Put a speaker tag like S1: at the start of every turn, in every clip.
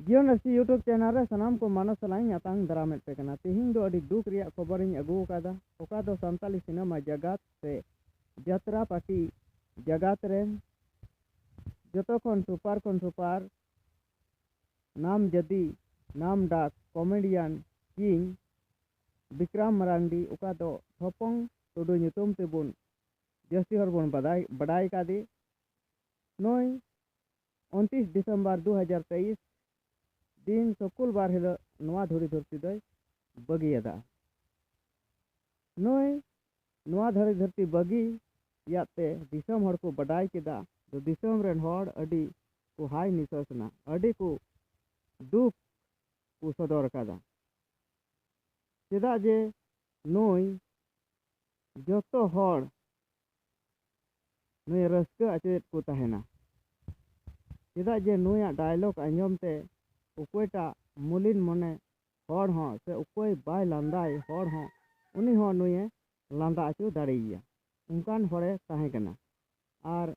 S1: जीवन रसी YouTube channel रे सनाम को मानस सलाइन यातांग दरामेट पे कना तिहिंग दो अडी दुख रिया खबर इन अगू कादा ओका दो संताली सिनेमा जगत से जतरा पार्टी जगत रे जतो खन सुपर नाम जदी नाम डाक कॉमेडियन किंग विक्रम मरांडी ओका दो थोपोंग टुडू ᱧᱩᱛᱩᱢ तेबुन जस्ती हर बन बड़ाई कादी नोई 29 दिसंबर 2023 दिन शुक्रवार हिलो नवा धुरी धरती दय बगियादा नोई नवा धुरी धरती बगी याते दिसम हर को बड़ाई केदा तो दिसम रेन हर अडी को हाई निससना अडी को दुख को सदर कादा चेदा जे नोई जोतो हर नोई रस्का अचेत को तहेना चेदा जे नोया डायलॉग आंजमते उकोयटा मुलिन मने हर हो से उकोय बाय लांदाय हर हो उनी हो नोये लांदा अचो दाड़ेया उनकान हरे ताहे कना आर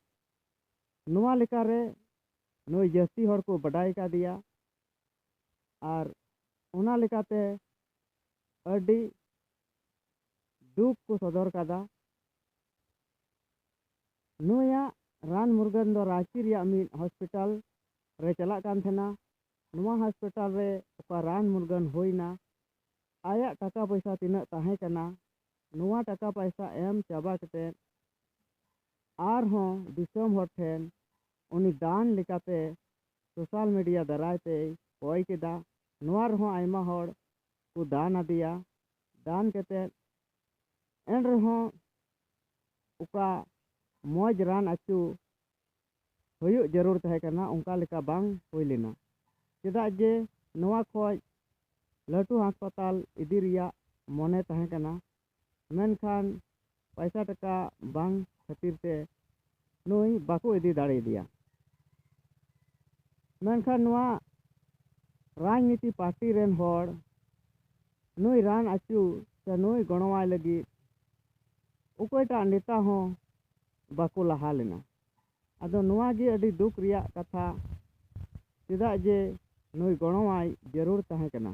S1: नोवा लेका रे नोय जस्ती हर को बड़ाई का दिया आर उना लेकाते अडी दुख को सदर कादा नोया रान मुर्गन दो रांची रिया मिन हॉस्पिटल रे चला कान थेना नोवा हॉस्पिटल रे ओका रान मुर्गन होइना आया टाका पैसा तिना ताहे कना नोवा टाका पैसा एम चाबा कते आर हो दिसम हर ठेन उनी दान लेकाते सोशल मीडिया दरायते कोई केदा नोवा रहो आयमा हर को दान आदिया दान कते एन रहो उका मौज रान अचू हुयु जरूर तहे कना उनका लेका बांग हुई लेना चेदा जे नोवा खोज लटू अस्पताल इदी रिया मने तहे कना मेनखान पैसा टका बांग खातिर ते नोई बाको इदी दाड़े दिया मेनखान नोवा राजनीति पार्टी रेन हर नोई रान अचू से नोई गणवाय लगी उकोयटा नेता हो बाको लहा लेना अदो नोवा गे अडी दुख रिया कथा चेदा जे नोई गणवाय जरूर तहे कना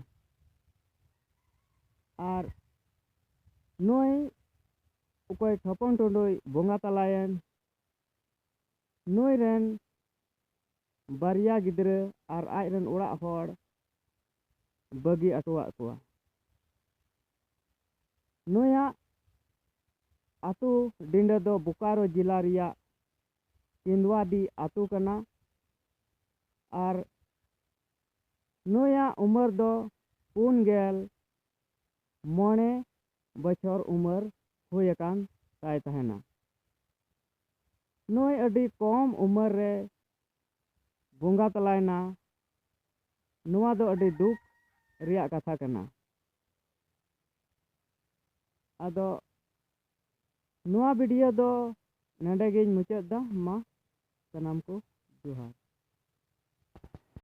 S1: आर नोई उकोय थपन टोडोय बोंगा तलायन नोई रेन बारिया गिद्रे आर आज रेन ओड़ा हर बगी अटवा कोआ नोया आतु डिंडा दो बोकारो जिला रिया किंदवाडी आतु कना आर नोया उमर दो 49 बछर उमर हुई अकान ताय तहना नोय अडी कम उमर रे बोंगा तलायना नोवा दो अडी दुख रिया कथा कना आदो नोवा वीडियो दो नंडे गे मुचाद दा मा सनाम को जोहार।